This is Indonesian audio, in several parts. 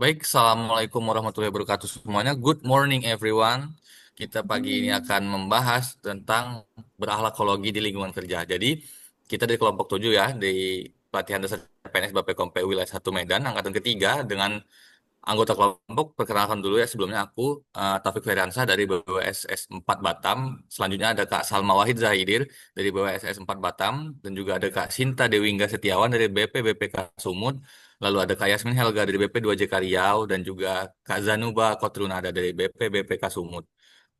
Baik, Assalamualaikum warahmatullahi wabarakatuh semuanya. Good morning everyone. Kita pagi ini Morning. akan membahas tentang berakhlakologi di lingkungan kerja. Jadi, kita dari kelompok 7 ya, di pelatihan dasar PNS Bappekompe Wilayah 1 Medan, angkatan ketiga, dengan anggota kelompok. Perkenalkan dulu ya, sebelumnya aku Taufik Feriansah dari BWSS 4 Batam. Selanjutnya ada Kak Salma Wahid Zahidir dari BWSS 4 Batam. Dan juga ada Kak Sinta Dewingga Setiawan dari BPK Sumut. Lalu ada Kak Yasmin Helga dari BP2JK Riau. Dan juga Kak Zanuba Kotrunada dari BPK Sumut.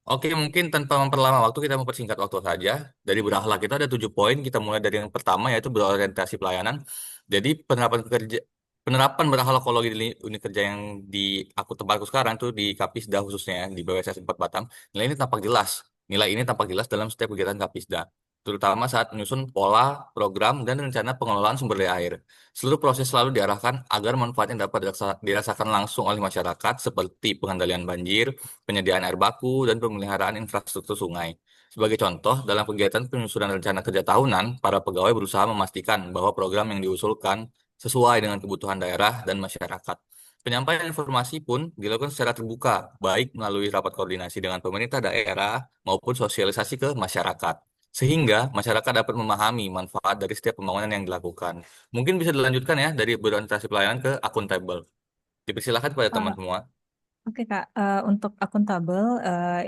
Oke, mungkin tanpa memperlama waktu, kita mempersingkat waktu saja. Dari berakhlak itu ada 7 poin. Kita mulai dari yang pertama, yaitu berorientasi pelayanan. Jadi penerapan berakhlakologi di unit kerja yang di tempatku sekarang tuh di Kapisda, khususnya di BWSS 4 Batam. Nilai ini tampak jelas. Nilai ini tampak jelas dalam setiap kegiatan Kapisda, terutama saat menyusun pola, program, dan rencana pengelolaan sumber daya air. Seluruh proses selalu diarahkan agar manfaatnya dapat dirasakan langsung oleh masyarakat, seperti pengendalian banjir, penyediaan air baku, dan pemeliharaan infrastruktur sungai. Sebagai contoh, dalam kegiatan penyusunan rencana kerja tahunan, para pegawai berusaha memastikan bahwa program yang diusulkan sesuai dengan kebutuhan daerah dan masyarakat. Penyampaian informasi pun dilakukan secara terbuka, baik melalui rapat koordinasi dengan pemerintah daerah maupun sosialisasi ke masyarakat. Sehingga masyarakat dapat memahami manfaat dari setiap pembangunan yang dilakukan. Mungkin bisa dilanjutkan ya dari berorientasi pelayanan ke akuntabel. Dipersilakan kepada teman Eh, semua. Oke Kak, untuk akuntabel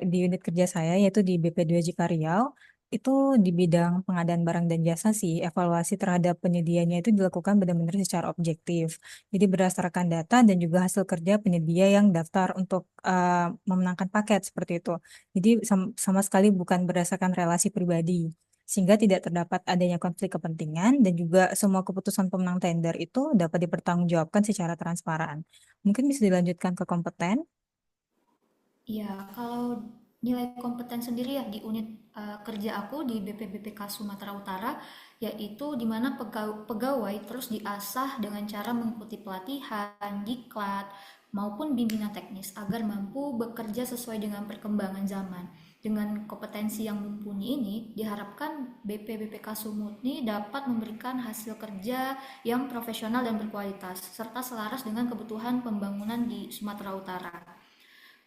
di unit kerja saya yaitu di BP2JK Riau, itu di bidang pengadaan barang dan jasa sih, evaluasi terhadap penyedianya itu dilakukan benar-benar secara objektif. Jadi berdasarkan data dan juga hasil kerja penyedia yang daftar untuk memenangkan paket seperti itu. Jadi sama sekali bukan berdasarkan relasi pribadi. Sehingga tidak terdapat adanya konflik kepentingan dan juga semua keputusan pemenang tender itu dapat dipertanggungjawabkan secara transparan. Mungkin bisa dilanjutkan ke kompeten. Iya, kalau nilai kompeten sendiri ya di unit kerja aku di BPBPK Sumatera Utara, yaitu di mana pegawai terus diasah dengan cara mengikuti pelatihan, diklat, maupun bimbingan teknis agar mampu bekerja sesuai dengan perkembangan zaman. Dengan kompetensi yang mumpuni ini, diharapkan BPBPK Sumut ini dapat memberikan hasil kerja yang profesional dan berkualitas, serta selaras dengan kebutuhan pembangunan di Sumatera Utara.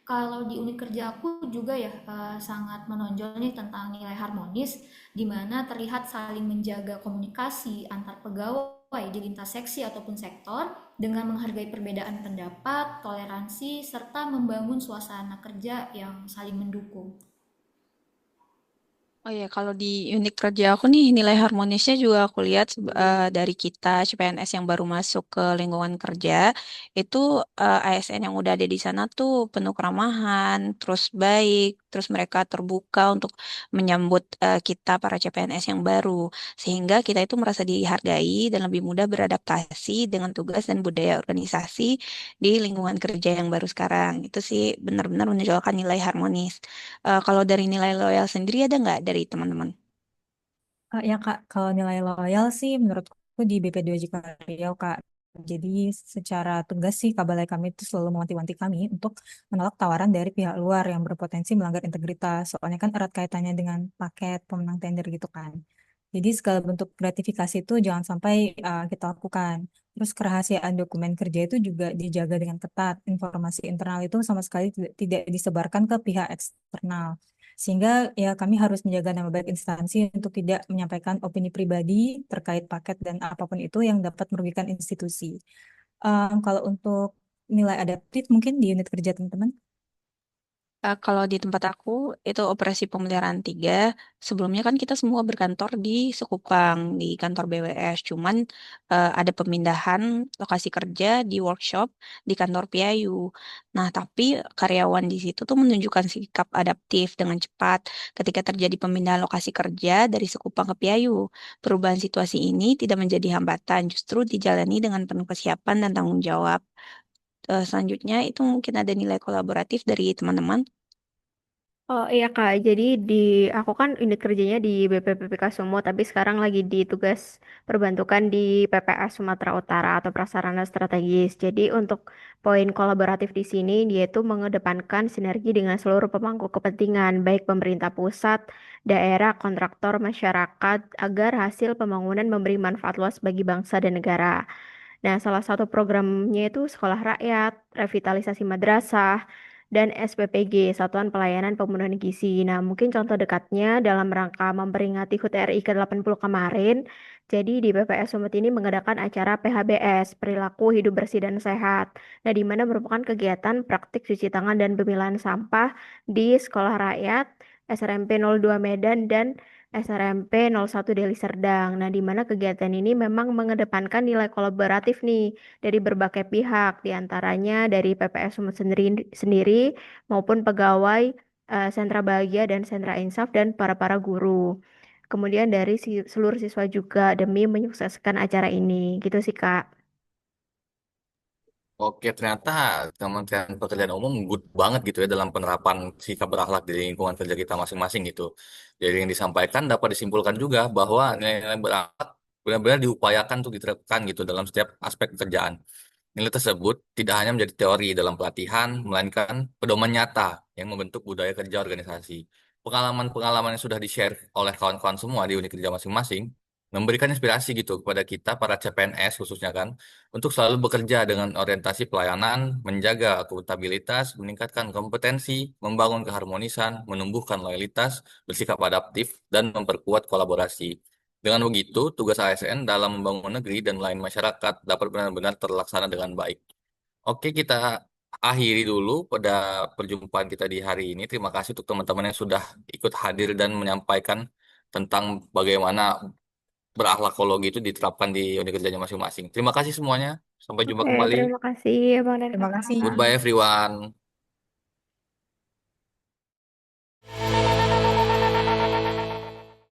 Kalau di unit kerja aku juga ya sangat menonjol nih tentang nilai harmonis, di mana terlihat saling menjaga komunikasi antar pegawai di lintas seksi ataupun sektor dengan menghargai perbedaan pendapat, toleransi, serta membangun suasana kerja yang saling mendukung. Oh ya, kalau di unit kerja aku nih nilai harmonisnya juga aku lihat dari kita CPNS yang baru masuk ke lingkungan kerja itu ASN yang udah ada di sana tuh penuh keramahan, terus baik, terus mereka terbuka untuk menyambut kita para CPNS yang baru, sehingga kita itu merasa dihargai dan lebih mudah beradaptasi dengan tugas dan budaya organisasi di lingkungan kerja yang baru sekarang. Itu sih benar-benar menunjukkan nilai harmonis. Kalau dari nilai loyal sendiri ada nggak dari teman-teman? Ya Kak, kalau nilai loyal sih menurutku di BP2JK Riau Kak. Jadi secara tugas sih kabalai kami itu selalu mewanti-wanti kami untuk menolak tawaran dari pihak luar yang berpotensi melanggar integritas. Soalnya kan erat kaitannya dengan paket pemenang tender gitu kan. Jadi segala bentuk gratifikasi itu jangan sampai kita lakukan. Terus kerahasiaan dokumen kerja itu juga dijaga dengan ketat. Informasi internal itu sama sekali tidak disebarkan ke pihak eksternal. Sehingga ya kami harus menjaga nama baik instansi untuk tidak menyampaikan opini pribadi terkait paket dan apapun itu yang dapat merugikan institusi. Kalau untuk nilai adaptif mungkin di unit kerja teman-teman. Kalau di tempat aku itu operasi pemeliharaan 3. Sebelumnya kan kita semua berkantor di Sekupang, di kantor BWS. Cuman ada pemindahan lokasi kerja di workshop di kantor PIAYU. Nah, tapi karyawan di situ tuh menunjukkan sikap adaptif dengan cepat ketika terjadi pemindahan lokasi kerja dari Sekupang ke PIAYU. Perubahan situasi ini tidak menjadi hambatan, justru dijalani dengan penuh kesiapan dan tanggung jawab. Selanjutnya itu mungkin ada nilai kolaboratif dari teman-teman. Oh iya Kak, jadi di aku kan unit kerjanya di BPPPK Sumo, tapi sekarang lagi di tugas perbantukan di PPS Sumatera Utara atau Prasarana Strategis. Jadi untuk poin kolaboratif di sini dia itu mengedepankan sinergi dengan seluruh pemangku kepentingan, baik pemerintah pusat, daerah, kontraktor, masyarakat, agar hasil pembangunan memberi manfaat luas bagi bangsa dan negara. Nah, salah satu programnya itu Sekolah Rakyat, Revitalisasi Madrasah, dan SPPG, Satuan Pelayanan Pemenuhan Gizi. Nah, mungkin contoh dekatnya dalam rangka memperingati HUT RI ke-80 kemarin, jadi di PPS Sumut ini mengadakan acara PHBS, Perilaku Hidup Bersih dan Sehat. Nah, di mana merupakan kegiatan praktik cuci tangan dan pemilahan sampah di Sekolah Rakyat, SRMP 02 Medan, dan SRMP 01 Deli Serdang. Nah, di mana kegiatan ini memang mengedepankan nilai kolaboratif nih dari berbagai pihak, diantaranya dari PPS Sumut sendiri maupun pegawai sentra bahagia dan sentra insaf dan para guru. Kemudian dari seluruh siswa juga demi menyukseskan acara ini. Gitu sih, Kak. Oke, ternyata Kementerian Pekerjaan Umum good banget gitu ya dalam penerapan sikap berakhlak di lingkungan kerja kita masing-masing gitu. Jadi yang disampaikan dapat disimpulkan juga bahwa nilai-nilai berakhlak benar-benar diupayakan untuk diterapkan gitu dalam setiap aspek pekerjaan. Nilai tersebut tidak hanya menjadi teori dalam pelatihan, melainkan pedoman nyata yang membentuk budaya kerja organisasi. Pengalaman-pengalaman yang sudah di-share oleh kawan-kawan semua di unit kerja masing-masing memberikan inspirasi gitu kepada kita para CPNS khususnya kan untuk selalu bekerja dengan orientasi pelayanan, menjaga akuntabilitas, meningkatkan kompetensi, membangun keharmonisan, menumbuhkan loyalitas, bersikap adaptif, dan memperkuat kolaborasi. Dengan begitu, tugas ASN dalam membangun negeri dan melayani masyarakat dapat benar-benar terlaksana dengan baik. Oke, kita akhiri dulu pada perjumpaan kita di hari ini. Terima kasih untuk teman-teman yang sudah ikut hadir dan menyampaikan tentang bagaimana berakhlakologi itu diterapkan di unit kerjanya masing-masing. Terima kasih semuanya. Sampai jumpa Oke, kembali. terima kasih Bang dan Terima Kakak. kasih. Goodbye everyone.